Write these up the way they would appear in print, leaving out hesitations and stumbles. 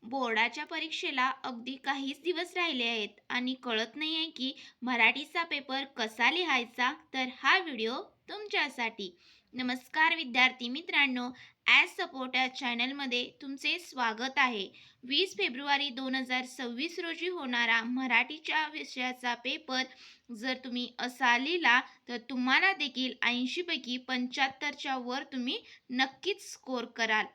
बोर्डाच्या परीक्षेला अगदी काहीच दिवस राहिले आहेत आणि कळत नाही आहे की मराठीचा पेपर कसा लिहायचा. तर हा व्हिडिओ तुमच्यासाठी. नमस्कार विद्यार्थी मित्रांनो, ॲज सपोर्ट या चॅनलमध्ये तुमचे स्वागत आहे. 20 फेब्रुवारी 2026 रोजी होणारा मराठीच्या विषयाचा पेपर जर तुम्ही असा लिहिला तर तुम्हाला देखील 80पैकी 75च्या वर तुम्ही नक्कीच स्कोर कराल.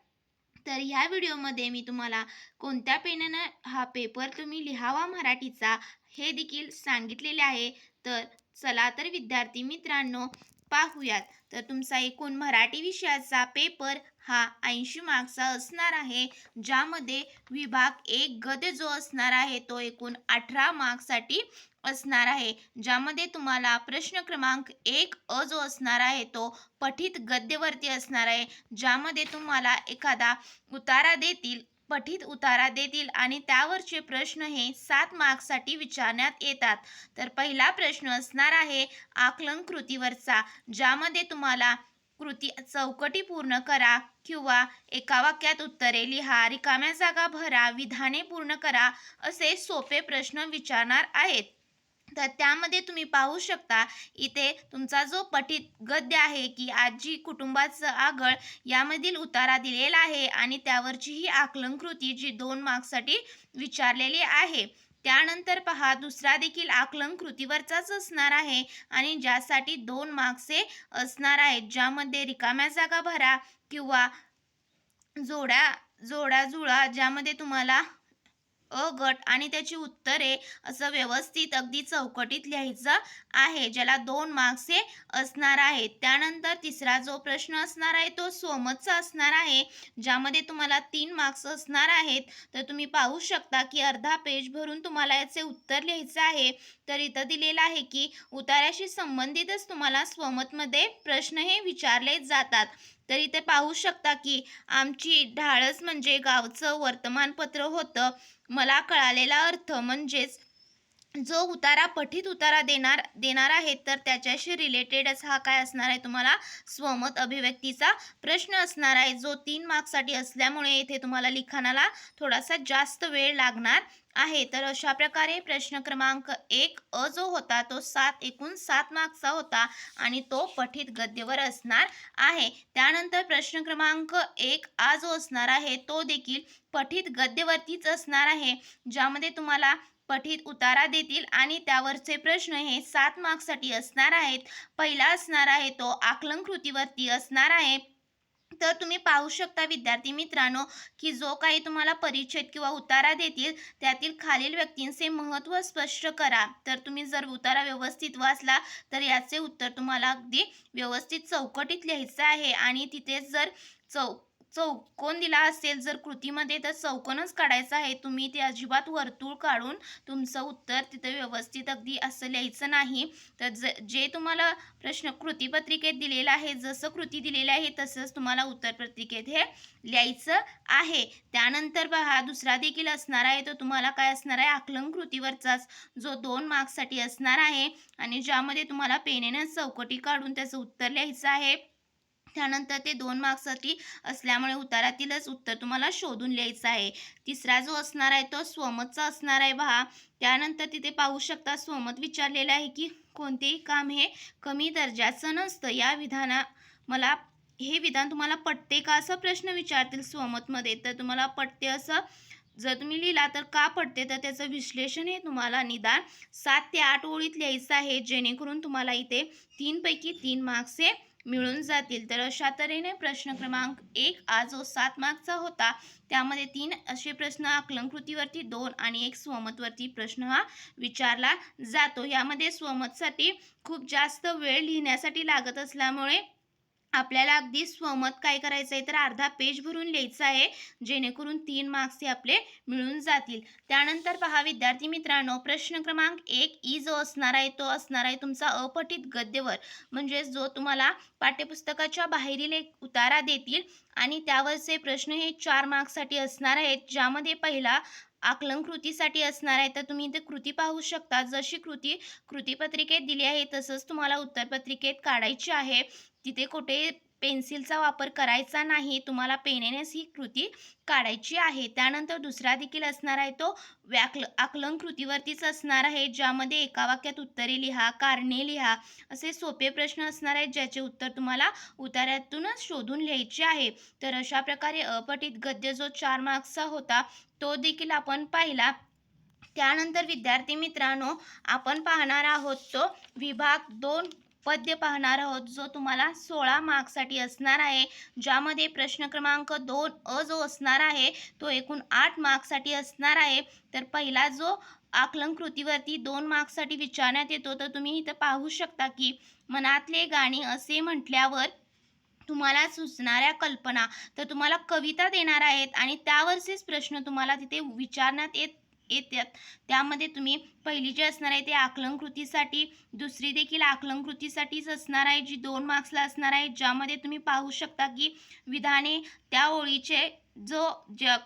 तर ह्या व्हिडिओमध्ये मी तुम्हाला कोणत्या पेनानं हा पेपर तुम्ही लिहावा मराठीचा हे देखील सांगितलेले आहे. तर चला तर विद्यार्थी मित्रांनो पाहूयात. तर तुमचा एकूण मराठी विषयाचा पेपर हा 80 मार्क्सचा असणार आहे, ज्यामध्ये विभाग 1 गद्य जो असणार आहे तो एकूण 18 मार्क्ससाठी असणार आहे, ज्यामध्ये तुम्हाला प्रश्न क्रमांक 1 जो असणार आहे तो पठित गद्यवरती असणार आहे, ज्यामध्ये तुम्हाला एखादा उतारा देतील, पठित उतारा देतील आणि त्यावरचे प्रश्न हे 7 मार्क्ससाठी विचारण्यात येतात. तर पहिला प्रश्न असणार आहे आकलन कृतीवरचा, ज्यामध्ये तुम्हाला कृती चौकटी पूर्ण करा किंवा एका वाक्यात उत्तरे लिहा, रिकाम्या जागा भरा, विधाने पूर्ण करा असे सोपे प्रश्न विचारणार आहेत. तर त्यामध्ये तुम्ही पाहू शकता इथे तुमचा जो पठित गद्य आहे की आजी कुटुंबाचं आगळ यामधील उतारा दिलेला आहे आणि त्यावरची ही आकलन कृती जी 2 मार्क्ससाठी विचारलेली आहे. त्यानंतर पहा दुसरा देखील आकलन कृतीवरचाच असणार आहे आणि ज्यासाठी 2 मार्क्स असणार आहेत, ज्यामध्ये रिकाम्या जागा भरा किंवा जोड्या जुळा, ज्यामध्ये तुम्हाला गट आणि त्याची उत्तरे असं व्यवस्थित अगदी चौकटीत लिहायचं आहे, ज्याला 2 मार्क्स असणार आहेत. त्यानंतर तिसरा जो प्रश्न असणार आहे तो स्वमतचा असणार आहे, ज्यामध्ये तुम्हाला 3 मार्क्स असणार आहेत. तर तुम्ही पाहू शकता की अर्धा पेज भरून तुम्हाला याचे उत्तर लिहायचं आहे. तर इथं दिलेलं आहे की उतार्याशी संबंधितच तुम्हाला स्वमतमध्ये प्रश्न हे विचारले जातात. तर इथे पाहू शकता की आमची ढाळस म्हणजे गावचं वर्तमानपत्र होतं. मला कळालेला अर्थ म्हणजेच जो उतारा पठित उतारा देणार आहे तर त्याच्याशी रिलेटेडच हा काय असणार आहे, तुम्हाला स्वमत अभिव्यक्तीचा प्रश्न असणार आहे, जो 3 मार्क्ससाठी असल्यामुळे इथे तुम्हाला लिखाणाला थोडासा जास्त वेळ लागणार आहे. तर अशा प्रकारे प्रश्न क्रमांक 1 जो होता तो एकूण 7 मार्क्सचा होता आणि तो पठित गद्यवर असणार आहे. त्यानंतर प्रश्न क्रमांक 1 जो असणार आहे तो देखील पठित गद्यवरतीच असणार आहे, ज्यामध्ये तुम्हाला पठित उतारा देतील आणि त्यावरचे प्रश्न हे 7 मार्क्ससाठी असणार आहेत. पहिला असणार आहे तो आकलन कृतीवरती असणार आहे. तर तुम्ही पाहू शकता विद्यार्थी मित्रांनो की जो काही तुम्हाला परिच्छेद किंवा उतारा देतील त्यातील खालील व्यक्तींचे महत्त्व स्पष्ट करा. तर तुम्ही जर उतारा व्यवस्थित वाचला तर याचे उत्तर तुम्हाला अगदी व्यवस्थित चौकटीत लिहायचं आहे आणि तिथे जर चौकोन दिला असेल जर कृतीमध्ये तर चौकोनच काढायचा आहे. तुम्ही ते अजिबात वर्तुळ काढून तुमचं उत्तर तिथे व्यवस्थित अगदी असं लिहायचं नाही. तर जे तुम्हाला प्रश्न कृतीपत्रिकेत दिलेलं आहे, जसं कृती दिलेली आहे तसंच तुम्हाला उत्तरपत्रिकेत हे लिहायचं आहे. त्यानंतर पहा दुसरा देखील असणार आहे, तो तुम्हाला काय असणार आहे, आकलन कृतीवरचाच, जो 2 मार्क्ससाठी असणार आहे आणि ज्यामध्ये तुम्हाला पेनेनं चौकटी काढून त्याचं उत्तर लिहायचं आहे. त्यानंतर ते 2 मार्क्ससाठी असल्यामुळे उतारातीलच उत्तर तुम्हाला शोधून लिहायचं आहे. तिसरा जो असणार आहे तो स्वमतचा असणार आहे पहा. त्यानंतर तिथे पाहू शकता स्वमत विचारलेलं आहे की कोणतेही काम हे कमी दर्जाचं नसतं. मला हे विधान तुम्हाला पटते का असा प्रश्न विचारतील स्वमतमध्ये. तर तुम्हाला पटते असं जर तुम्ही लिहिला तर का पडते तर त्याचं विश्लेषण हे तुम्हाला निदान 7 ते 8 ओळीत लिहायचं आहे, जेणेकरून तुम्हाला इथे 3 पैकी 3 मार्क्स हे मिळून जातील. तर अशा तऱ्हेने प्रश्न क्रमांक 1 जो 7 मार्क्सचा होता त्यामध्ये 3 असे प्रश्न आकलन कृतीवरती, 2 आणि 1 स्वमतवरती प्रश्न हा विचारला जातो. यामध्ये स्वमतसाठी खूप जास्त वेळ लिहिण्यासाठी लागत असल्यामुळे आपल्याला अगदी स्वमत काय करायचं आहे तर अर्धा पेज भरून लिहायचं आहे, जेणेकरून 3 मार्क्स हे आपले मिळून जातील. त्यानंतर पहा विद्यार्थी मित्रांनो, प्रश्न क्रमांक 1 जो असणार आहे तो असणार आहे तुमचा अपठित गद्यवर, म्हणजे जो तुम्हाला पाठ्यपुस्तकाच्या बाहेरील एक उतारा देतील आणि त्यावरचे प्रश्न हे 4 मार्क्ससाठी असणार आहेत, ज्यामध्ये पहिला आकलन कृतीसाठी असणार आहे. तर तुम्ही इथे कृती पाहू शकता, जशी कृतीपत्रिकेत दिली आहे तसंच तुम्हाला उत्तरपत्रिकेत काढायची आहे. तिथे कुठे पेन्सिलचा वापर करायचा नाही, तुम्हाला पेनेनेच ही कृती काढायची आहे. त्यानंतर दुसरा देखील असणार आहे तो आकलन कृतीवरतीच असणार आहे, ज्यामध्ये एका वाक्यात उत्तरे लिहा, कारणे लिहा असे सोपे प्रश्न असणार आहेत, ज्याचे उत्तर तुम्हाला उताऱ्यातूनच शोधून लिहायचे आहे. तर अशा प्रकारे अपठित गद्य जो 4 मार्क्सचा होता तो देखील आपण पाहिला. त्यानंतर विद्यार्थी मित्रांनो, आपण पाहणार आहोत तो विभाग 2 पद्य पाहणार आहोत, जो तुम्हाला 16 मार्क्ससाठी असणार आहे, ज्यामध्ये प्रश्न क्रमांक 2 अ जो असणार आहे तो एकूण 8 मार्क्ससाठी असणार आहे. तर पहिला जो आकलन कृतीवरती 2 मार्क्ससाठी विचारण्यात येतो, तर तुम्ही इथं पाहू शकता की मनातले गाणी असे म्हटल्यावर तुम्हाला सुचणाऱ्या कल्पना, तर तुम्हाला कविता देणार आहेत आणि त्यावरचेच प्रश्न तुम्हाला तिथे विचारण्यात येतात. त्यामध्ये तुम्ही पहिली जी असणार आहे ते आकलन कृतीसाठी, दुसरी देखील आकलन कृतीसाठीच असणार आहे, जी 2 मार्क्सला असणार आहे, ज्यामध्ये तुम्ही पाहू शकता की विधाने त्या ओळीचे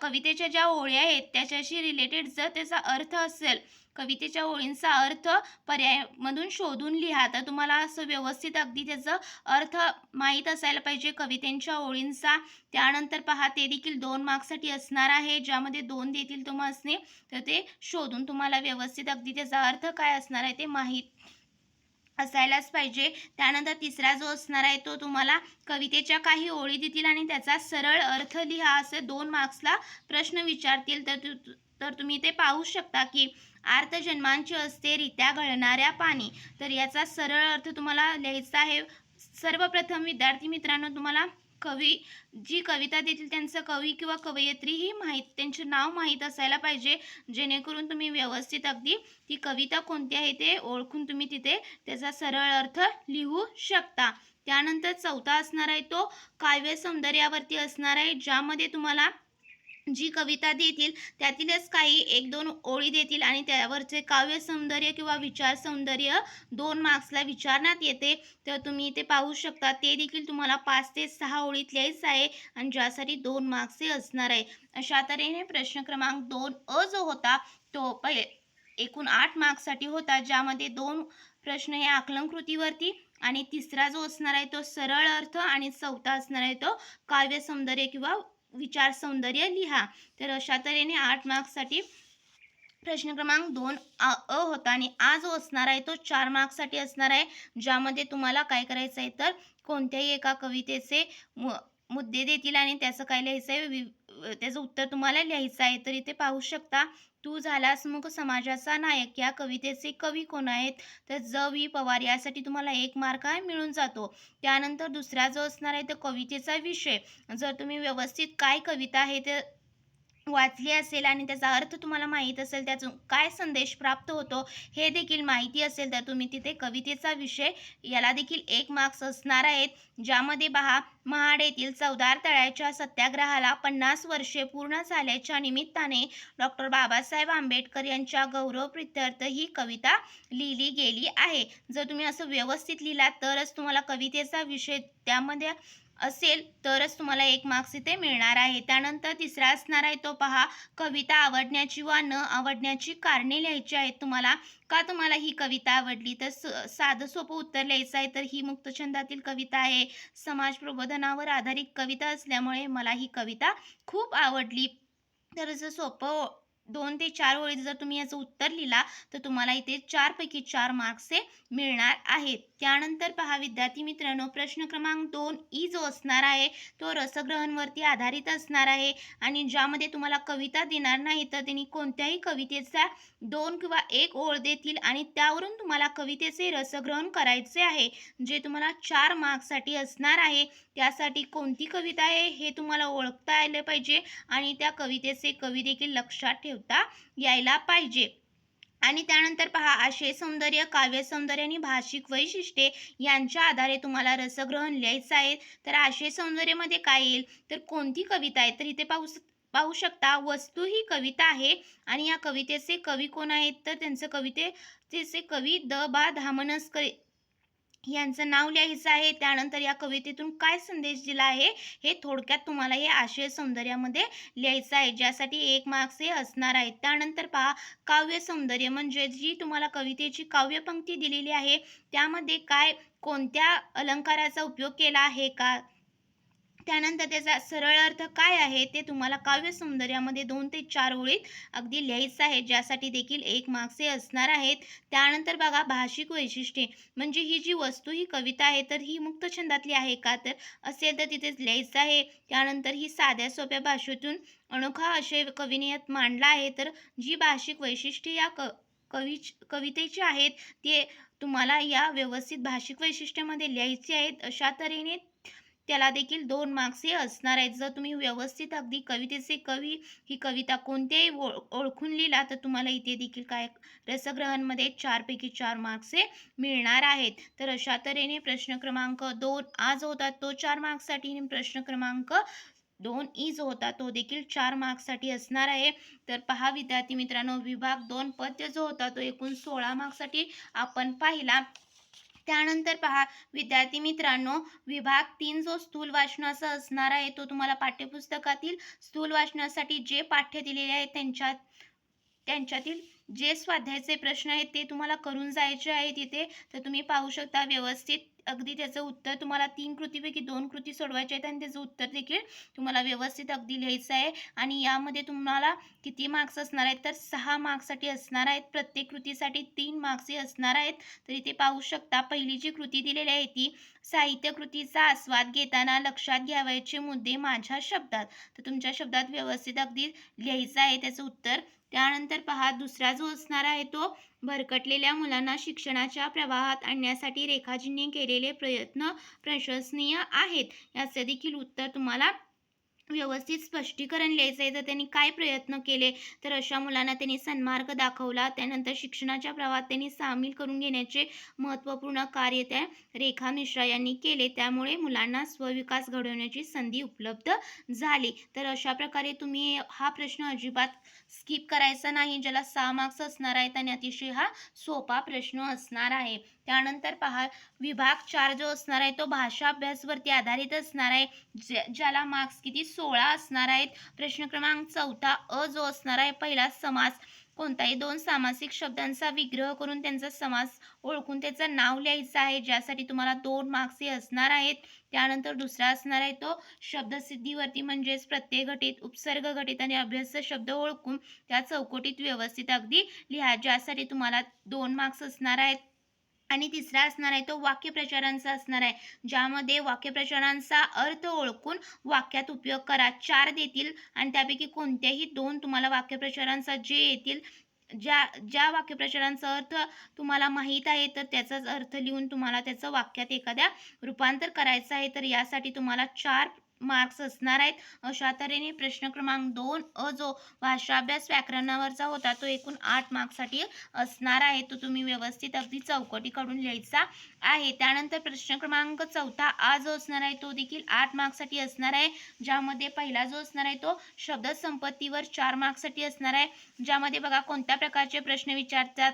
कवितेच्या ज्या ओळी आहेत त्याच्याशी रिलेटेड जर त्याचा अर्थ असेल, कवितेच्या ओळींचा अर्थ पर्यायामधून शोधून लिहा. तर तुम्हाला असं व्यवस्थित अगदी त्याचा अर्थ माहीत असायला पाहिजे कवितेच्या ओळींचा. त्यानंतर पहा ते देखील 2 मार्क्ससाठी असणार आहे, ज्यामध्ये 2 देतील तुम्हाला, तर ते शोधून तुम्हाला व्यवस्थित अगदी त्याचा अर्थ काय असणार आहे ते माहीत असायलाच पाहिजे. त्यानंतर तिसरा जो असणार आहे तो तुम्हाला कवितेच्या काही ओळी देतील आणि त्याचा सरळ अर्थ लिहा असे 2 मार्क्सला प्रश्न विचारतील. तर तुम्ही ते पाहू शकता की आर्त जन्मांची असते रित्या गळणाऱ्या पाणी, तर याचा सरळ अर्थ तुम्हाला लिहायचा आहे. सर्वप्रथम विद्यार्थी मित्रांनो, तुम्हाला जी कविता देतील त्यांचं कवी किंवा कवयित्री ही त्यांचे नाव माहीत असायला पाहिजे, जेणेकरून तुम्ही व्यवस्थित अगदी ती कविता कोणती आहे ते ओळखून तुम्ही तिथे त्याचा सरळ अर्थ लिहू शकता. त्यानंतर चौथा असणार आहे तो काव्य सौंदर्यावरती असणार आहे, ज्यामध्ये तुम्हाला जी कविता देतील त्यातीलच काही 1-2 ओळी देतील आणि त्यावरचे काव्य सौंदर्य किंवा विचार सौंदर्य 2 मार्क्सला विचारण्यात येते. तर तुम्ही इथे पाहू शकता ते देखील तुम्हाला 5 ते 6 ओळीत लिहायचं आहे आणि ज्यासाठी 2 मार्क्सचे असणार आहे. अशा तऱ्हेने प्रश्न क्रमांक 2 अ जो होता तो एकूण 8 मार्क्ससाठी होता, ज्यामध्ये 2 प्रश्न हे आकलन कृतीवरती आणि तिसरा जो असणार आहे तो सरळ अर्थ आणि चौथा असणार आहे तो काव्य सौंदर्य किंवा विचार सौंदर्य लिहा. तर अशा तऱ्हेने 8 मार्क्ससाठी प्रश्न क्रमांक 2 अ होता आणि आ जो असणार आहे तो 4 मार्क्ससाठी असणार आहे, ज्यामध्ये तुम्हाला काय करायचं आहे तर कोणत्याही एका कवितेचे मुद्दे देतील आणि त्याचं काय लिहायचं आहे, त्याचं उत्तर तुम्हाला लिहायचं आहे. तर इथे पाहू शकता, तू झालास मग समाजाचा नायक या कवितेचे कवी कोण आहेत, तर ज.वी. पवार, यासाठी तुम्हाला 1 मार्क मिळून जातो. त्यानंतर दुसरा जो असणार आहे तो कवितेचा विषय, जर तुम्ही व्यवस्थित काय कविता आहे ते वाचली असेल आणि त्याचा अर्थ तुम्हाला माहीत असेल, त्यातून काय संदेश प्राप्त होतो हे देखील माहिती असेल, तर तुम्ही तिथे कवितेचा विषय याला देखील 1 मार्क्स असणार आहेत. ज्यामध्ये पहा, महाड येथील चवदार तळ्याच्या सत्याग्रहाला 50 वर्षे पूर्ण झाल्याच्या निमित्ताने डॉक्टर बाबासाहेब आंबेडकर यांच्या गौरवप्रीत्यर्थ ही कविता लिहिली गेली आहे. जर तुम्ही असं व्यवस्थित लिहिलात तरच तुम्हाला कवितेचा विषय त्यामध्ये असेल तरच तुम्हाला 1 मार्क्स इथे मिळणार आहे. त्यानंतर तिसरा असणार आहे तो पहा, कविता आवडण्याची वा न आवडण्याची कारणे लिहायची आहेत तुम्हाला. का तुम्हाला ही कविता आवडली, तर साधं सोपं उत्तर लिहायचं आहे. तर ही मुक्तछंदातील कविता आहे, समाज प्रबोधनावर आधारित कविता असल्यामुळे मला ही कविता खूप आवडली. तर असं सोपं 2 ते 4 ओळीत जर तुम्ही याचं उत्तर लिहिला तर तुम्हाला इथे 4 पैकी 4 मार्क्स मिळणार आहेत. त्यानंतर पहा विद्यार्थी मित्रांनो, प्रश्न क्रमांक 2 ई जो असणार आहे तो रसग्रहणवरती आधारित असणार आहे आणि ज्यामध्ये तुम्हाला कविता देणार नाही, तर त्यांनी कोणत्याही कवितेचा 2 किंवा 1 ओळ देतील आणि त्यावरून तुम्हाला कवितेचे रसग्रहण करायचे आहे, जे तुम्हाला 4 मार्क्ससाठी असणार आहे. त्यासाठी कोणती कविता आहे हे तुम्हाला ओळखता आले पाहिजे आणि त्या कवितेचे कवी देखील लक्षात ठेवता यायला पाहिजे. आणि त्यानंतर पहा, आशय सौंदर्य, काव्य सौंदर्य आणि भाषिक वैशिष्ट्ये यांच्या आधारे तुम्हाला रसग्रहण लिहायचं आहे. तर आशय सौंदर्यामध्ये काय येईल, तर कोणती कविता आहे, तर इथे पाहू शकता, वस्तू ही कविता आहे आणि या कवितेचे कवी कोण आहेत, तर त्यांचं कवितेचे कवी द.बा. धामनसकर यांचं नाव लिहायचं आहे. त्यानंतर या कवितेतून काय संदेश दिला आहे हे थोडक्यात तुम्हाला हे आशय सौंदर्यामध्ये लिहायचं आहे, ज्यासाठी 1 मार्क्स हे असणार आहेत. त्यानंतर पहा, काव्य सौंदर्य म्हणजे जी तुम्हाला कवितेची काव्यपंक्ती दिलेली आहे त्यामध्ये कोणत्या अलंकाराचा उपयोग केला आहे का, त्यानंतर त्याचा सरळ अर्थ काय आहे ते तुम्हाला काव्य सौंदर्यामध्ये 2 ते 4 ओळीत अगदी लिहायचं आहे, ज्यासाठी देखील 1 मार्क्स हे असणार आहेत. त्यानंतर बघा भाषिक वैशिष्ट्ये, म्हणजे ही जी वस्तू ही कविता आहे तर ही मुक्त छंदातली आहे का, तर असेल तर तिथेच लिहायचं आहे. त्यानंतर ही साध्या सोप्या भाषेतून अनोखा आशय कवीने यात मांडला आहे. तर जी भाषिक वैशिष्ट्ये या कवितेची आहेत ते तुम्हाला या व्यवस्थित भाषिक वैशिष्ट्यामध्ये लिहायची आहेत. अशा तऱ्हेने त्याला देखील 2 मार्क्स हे असणार आहेत. जर तुम्ही व्यवस्थित अगदी कवितेचे कवी, ही कविता कोणत्याही ओळखून लिहिला तर तुम्हाला इथे देखील काय रसग्रहणमध्ये 4 पैकी 4 मार्क्स हे मिळणार आहेत. तर अशा तऱ्हेने प्रश्न क्रमांक 2 आ जो होता तो 4 मार्क्ससाठी आणि प्रश्न क्रमांक 2 ई जो होता तो देखील 4 मार्क्ससाठी असणार आहे. तर पहा विद्यार्थी मित्रांनो, विभाग 2 पद्य जो होता तो एकूण 16 मार्क्ससाठी आपण पाहिला. त्यानंतर पहा विद्यार्थी मित्रांनो, विभाग 3 जो स्थूल वाचनाचा असणार आहे तो तुम्हाला पाठ्यपुस्तकातील स्थूल वाचनासाठी जे पाठ्य दिलेले आहेत त्यांच्यातील जे स्वाध्यायाचे प्रश्न आहेत ते तुम्हाला करून जायचे आहेत इथे. तर तुम्ही पाहू शकता व्यवस्थित अगदी त्याचं उत्तर तुम्हाला 3 कृतीपैकी 2 कृती सोडवायचे आहेत आणि त्याचं उत्तर देखील तुम्हाला व्यवस्थित अगदी लिहायचं आहे. आणि यामध्ये तुम्हाला किती मार्क्स असणार आहेत तर 6 मार्क्ससाठी असणार आहेत. प्रत्येक कृतीसाठी 3 मार्क्स हे असणार आहेत. तर इथे पाहू शकता पहिली जी कृती दिलेली आहे ती साहित्य कृतीचा आस्वाद घेताना लक्षात घ्यावयाचे मुद्दे माझ्या शब्दात. तर तुमच्या शब्दात व्यवस्थित अगदी लिहायचं आहे त्याचं उत्तर. त्यानंतर पहा दुसरा जो असणार आहे तो भरकटलेल्या मुलांना शिक्षणाच्या प्रवाहात आणण्यासाठी रेखाजींनी केलेले प्रयत्न प्रशंसनीय आहेत. याचे देखील उत्तर तुम्हाला व्यवस्थित स्पष्टीकरण लिहायचं आहे. तर त्यांनी काय प्रयत्न केले तर अशा मुलांना त्यांनी सन्मार्ग दाखवला. त्यानंतर शिक्षणाच्या प्रवाहात त्यांनी सामील करून घेण्याचे महत्त्वपूर्ण कार्य त्या रेखा मिश्रा यांनी केले. त्यामुळे मुलांना स्वविकास घडवण्याची संधी उपलब्ध झाली. तर अशा प्रकारे तुम्ही हा प्रश्न अजिबात स्किप करायचा नाही, ज्याला 6 मार्क्स असणार आहेत आणि अतिशय हा सोपा प्रश्न असणार आहे. त्यानंतर पहा विभाग 4 जो असणार आहे तो भाषा अभ्यासवरती आधारित असणार आहे, ज्याला मार्क्स किती 16 असणार आहेत. प्रश्न क्रमांक 4 अ जो असणार आहे पहिला समास, कोणताही 2 सामासिक शब्दांचा विग्रह करून त्यांचा समास ओळखून त्याचं नाव लिहायचं आहे, ज्यासाठी तुम्हाला 2 मार्क्स हे असणार आहेत. त्यानंतर दुसरा असणार आहे तो शब्दसिद्धीवरती, म्हणजेच प्रत्यय घटित, उपसर्ग घटित आणि अभ्यास शब्द ओळखून त्या चौकटीत व्यवस्थित अगदी लिहा, ज्यासाठी तुम्हाला 2 मार्क्स असणार आहेत. आणि तिसरा असणार आहे तो वाक्यप्रचारांचा असणार आहे, ज्यामध्ये वाक्यप्रचारांचा अर्थ ओळखून वाक्यात उपयोग करा. 4 देतील आणि त्यापैकी कोणत्याही 2 तुम्हाला वाक्यप्रचारांचा जे येतील, ज्या ज्या वाक्यप्रचारांचा अर्थ तुम्हाला माहीत आहे तर त्याचाच अर्थ लिहून तुम्हाला त्याचं वाक्यात एखाद्या रूपांतर करायचं आहे. तर यासाठी तुम्हाला 4 मार्क्स असणार आहेत. अशा तऱ्हेने प्रश्न क्रमांक 2 अ जो भाषाभ्यास व्याकरणावरचा होता तो एकूण 8 मार्क्ससाठी असणार आहे. तो तुम्ही व्यवस्थित अगदी चौकटी काढून लिहायचा आहे. त्यानंतर प्रश्न क्रमांक 4 आ जो असणार आहे तो देखील 8 मार्क्ससाठी असणार आहे, ज्यामध्ये पहिला जो असणार आहे तो शब्दसंपत्तीवर 4 मार्क्ससाठी असणार आहे, ज्यामध्ये बघा कोणत्या प्रकारचे प्रश्न विचारतात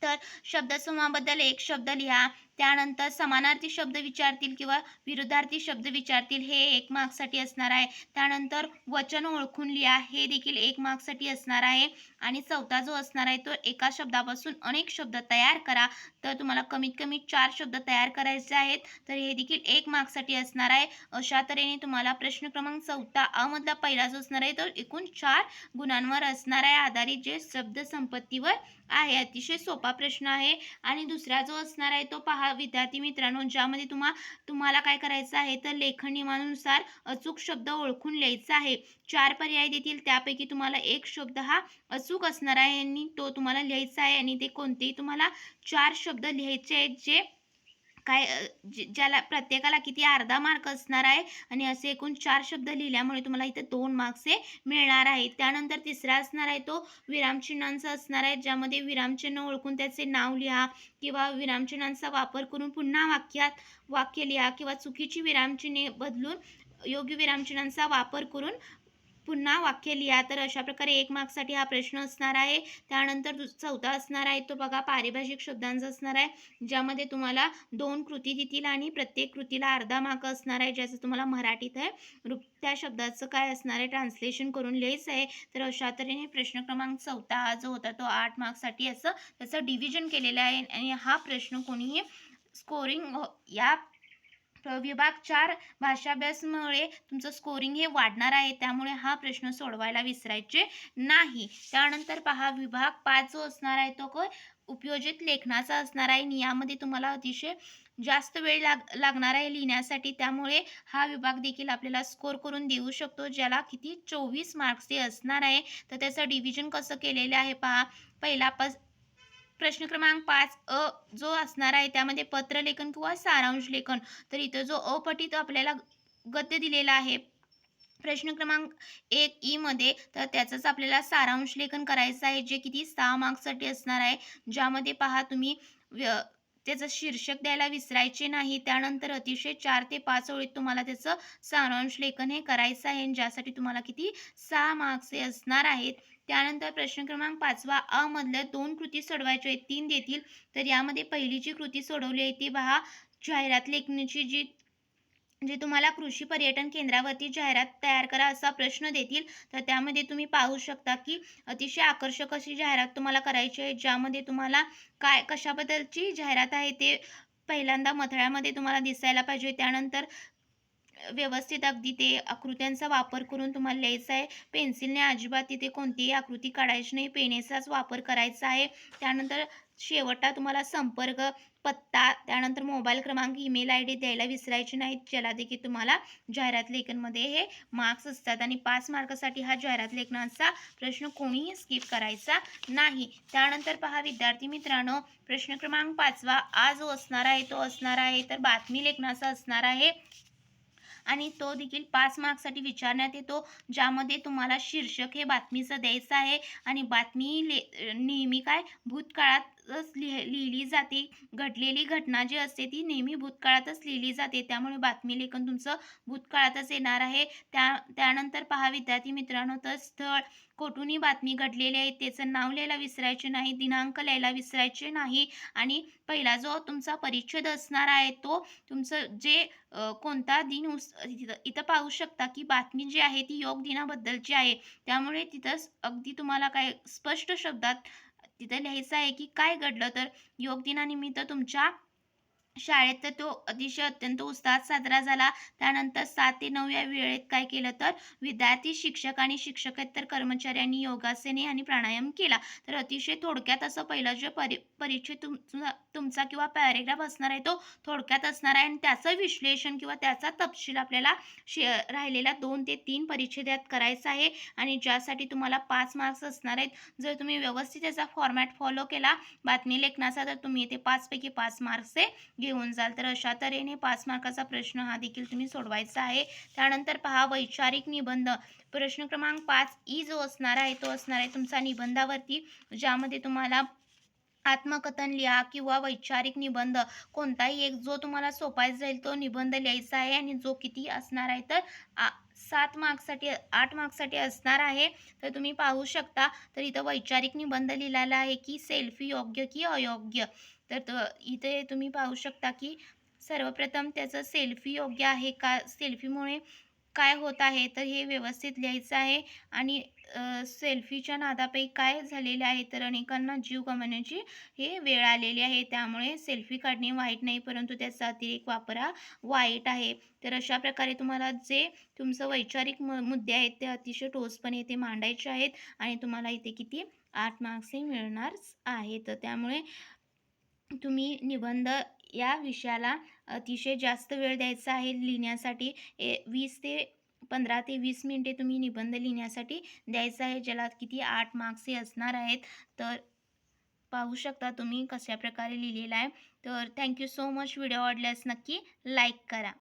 तर शब्दसमूहाबद्दल एक शब्द लिहा. त्यानंतर समानार्थी शब्द विचारतील किंवा विरुद्धार्थी शब्द विचारतील, हे 1 मार्क्ससाठी असणार आहे. त्यानंतर वचन ओळखून लिहा, हे देखील 1 मार्क्ससाठी असणार आहे. आणि 4 जो असणार आहे तो एका शब्दापासून अनेक शब्द तयार करा. तर तुम्हाला कमीत कमी 4 शब्द तयार करायचे आहेत. तर हे देखील 1 मार्क्ससाठी असणार आहे. अशा तऱ्हेने तुम्हाला प्रश्न क्रमांक 4 अ मधला पहिला जो असणार आहे तो एकूण 4 गुणांवर असणार आहे, आधारित जे शब्दसंपत्तीवर आहे. अतिशय सोपा प्रश्न आहे. आणि दुसरा जो असणार आहे तो पहा विद्यार्थी मित्रांनो, ज्यामध्ये तुम्हाला काय करायचं आहे तर लेखन नियमानुसार अचूक शब्द ओळखून लिहायचा आहे. 4 पर्याय देतील, त्यापैकी तुम्हाला एक शब्द हा अचूक असणार आहे आणि तो तुम्हाला लिहायचा आहे. आणि ते कोणतेही तुम्हाला 4 शब्द लिहायचे आहेत, जे काय ज्याला प्रत्येकाला किती अर्धा मार्क असणार आहे. आणि असे एकूण 4 शब्द लिहिल्यामुळे तुम्हाला इथे 2 मार्क्स हे मिळणार आहेत. त्यानंतर तिसरा असणार आहे तो विरामचिन्हांचा असणार आहे, ज्यामध्ये विरामचिन्ह ओळखून त्याचे नाव लिहा किंवा विरामचिन्हांचा वापर करून पुन्हा वाक्य लिहा किंवा चुकीची विरामचिन्हे बदलून योग्य विरामचिन्हांचा वापर करून पुन्हा वाक्य लिहा. तर अशा प्रकारे 1 मार्क्ससाठी हा प्रश्न असणार आहे. त्यानंतर 4 असणार आहे तो बघा पारिभाषिक शब्दांचा असणार आहे, ज्यामध्ये तुम्हाला 2 कृती देतील आणि प्रत्येक कृतीला अर्धा मार्क असणार आहे, ज्याचं तुम्हाला मराठीत आहे त्या शब्दाचं काय असणार आहे ट्रान्सलेशन करून लिहायचं आहे. तर अशा तऱ्हेने प्रश्न क्रमांक 4 हा जो होता तो 8 मार्क्ससाठी असं त्याचं डिव्हिजन केलेलं आहे. आणि हा प्रश्न कोणीही स्कोरिंग या विभाग 4 भाषाभ्यासमुळे तुमचं स्कोरिंग हे वाढणार आहे, त्यामुळे हा प्रश्न सोडवायला विसरायचे नाही. त्यानंतर पहा विभाग 5 जो असणार आहे तो उपयोजित लेखनाचा असणार आहे. यामध्ये तुम्हाला अतिशय जास्त वेळ लागणार आहे लिहिण्यासाठी, त्यामुळे हा विभाग देखील आपल्याला स्कोर करून देऊ शकतो, ज्याला किती 24 मार्क्सचे असणार आहे. तर त्याचं डिव्हिजन कसं केलेलं आहे पहा. पहिला प्रश्न क्रमांक 5 जो असणार आहे त्यामध्ये पत्रलेखन किंवा सारांश लेखन. तर इथं जो अपठित आपल्याला गद्य दिलेला आहे प्रश्न क्रमांक 1 ई मध्ये, तर त्याचंच आपल्याला सारांश लेखन करायचं आहे, जे किती 6 मार्क्ससाठी असणार आहे. ज्यामध्ये पहा तुम्ही त्याचं शीर्षक द्यायला विसरायचे नाही. त्यानंतर अतिशय 4 ते 5 ओळीत तुम्हाला त्याचं सारांश लेखन हे करायचं आहे, ज्यासाठी तुम्हाला किती 6 मार्क्स हे असणार आहेत. त्यानंतर प्रश्न क्रमांक 5 अ मधल्या 2 कृती सोडवायच्या आहेत, 3 देतील. तर यामध्ये पहिली जी कृती सोडवली आहे ती पहा, जाहिरात लेखनाची जे तुम्हाला कृषी पर्यटन केंद्रावरती जाहिरात तयार करा असा प्रश्न देतील. तर त्यामध्ये तुम्ही पाहू शकता की अतिशय आकर्षक अशी जाहिरात तुम्हाला करायची आहे, ज्यामध्ये तुम्हाला कशाबद्दलची जाहिरात आहे ते पहिल्यांदा मथळ्यामध्ये तुम्हाला दिसायला पाहिजे. त्यानंतर व्यवस्थित अगदी ते आकृत्यांचा वापर करून तुम्हाला लिहायचं आहे. पेन्सिलने अजिबात तिथे कोणतीही आकृती काढायची नाही, पेनेचाच वापर करायचा आहे. त्यानंतर शेवटला तुम्हाला संपर्क, पत्ता, त्यानंतर मोबाईल क्रमांक, ईमेल आयडी द्यायला विसरायचे नाहीत, ज्याला देखील तुम्हाला जाहिरात लेखनमध्ये हे मार्क्स असतात. आणि 5 मार्कासाठी हा जाहिरात लेखनाचा प्रश्न कोणीही स्किप करायचा नाही. त्यानंतर पहा विद्यार्थी मित्रांनो, प्रश्न क्रमांक 5 जो असणार आहे तो असणार आहे तर बातमी लेखनाचा असणार आहे, आणि तो देखील 5 मार्क्ससाठी विचारण्यात येतो, ज्यामध्ये तुम्हाला शीर्षक हे बातमीचं द्यायचं आहे. आणि बातमी नेहमी काय भूतकाळातच लिहिली जाते. घडलेली घटना जी असते ती नेहमी भूतकाळातच लिहिली जाते, त्यामुळे बातमी लेखन तुमचं भूतकाळातच येणार आहे. त्यानंतर पहा विद्यार्थी मित्रांनो, तर स्थळ कोठूनही बातमी घडलेली आहे त्याचं नाव लिहायला विसरायचे नाही, दिनांक लिहायला विसरायचे नाही. आणि पहिला जो तुमचा परिच्छेद असणार आहे तो तुमचं जे कोणता दिन इथं पाहू शकता की बातमी जी आहे ती योग दिनाबद्दलची आहे, त्यामुळे तिथंच अगदी तुम्हाला काय स्पष्ट शब्दात तिथं लिहायचं आहे की काय घडलं. तर योग दिनानिमित्त तुमच्या शाळेत तर तो अतिशय अत्यंत उत्साहात साजरा झाला. त्यानंतर 7 ते 9 या वेळेत काय केलं, तर विद्यार्थी, शिक्षक आणि शिक्षकेतर कर्मचाऱ्यांनी योगासने आणि प्राणायाम केला. तर अतिशय थोडक्यात असं पहिलं जे परिचय तुमचा किंवा पॅरेग्राफ असणार आहे तो थोडक्यात असणार आहे, आणि त्याचं विश्लेषण किंवा त्याचा तपशील आपल्याला राहिलेल्या 2 ते 3 परिच्छेदात करायचा आहे, आणि ज्यासाठी तुम्हाला 5 मार्क्स असणार आहेत. जर तुम्ही व्यवस्थित त्याचा फॉर्मॅट फॉलो केला बातमी लेखनाचा, तर तुम्ही इथे 5 पैकी 5 मार्क्सचे घेऊन जाल. तर अशा तऱ्हेने 5 मार्काचा प्रश्न हा देखील तुम्ही सोडवायचा आहे. त्यानंतर पहा वैचारिक निबंध. प्रश्न क्रमांक 5 ई जो असणार आहे तो असणार आहे तुमचा निबंधावरती, ज्यामध्ये तुम्हाला आत्मकथन लिहा किंवा वैचारिक निबंध कोणताही एक जो तुम्हाला सोपा जाईल तो निबंध लिहायचा आहे, आणि जो किती असणार आहे तर 7 मार्क्ससाठी 8 मार्क्ससाठी असणार आहे. तर तुम्ही पाहू शकता, तर इथं वैचारिक निबंध लिहिलेला आहे की सेल्फी योग्य की अयोग्य. तर इथे तुम्ही पाहू शकता की सर्वप्रथम त्याचं सेल्फी योग्य आहे का, सेल्फीमुळे काय होत आहे, तर हे व्यवस्थित लिहायचं आहे. आणि सेल्फीच्या नादापायी काय झालेले आहे, तर अनेकांना जीव गमावण्याची हे वेळ आलेली आहे. त्यामुळे सेल्फी काढणे वाईट नाही, परंतु त्याचा अतिरेक वापर हा वाईट आहे. तर अशा प्रकारे तुम्हाला जे तुमचं वैचारिक मुद्दे आहेत ते अतिशय ठोसपणे इथे मांडायचे आहेत, आणि तुम्हाला इथे किती 8 मार्क्सही मिळणार आहे. तर त्यामुळे तुम्ही निबंध या विषयाला अतिशय जास्त वेळ द्यायचा आहे लिहिण्यासाठी. 15 ते 20 मिनिटे तुम्ही निबंध लिहिण्यासाठी द्यायचं आहे, ज्याला किती 8 मार्क्स हे असणार आहेत. तर पाहू शकता तुम्ही कशा प्रकारे लिहिलेला आहे. तर थँक्यू सो मच. व्हिडिओ आवडल्यास नक्की लाईक करा.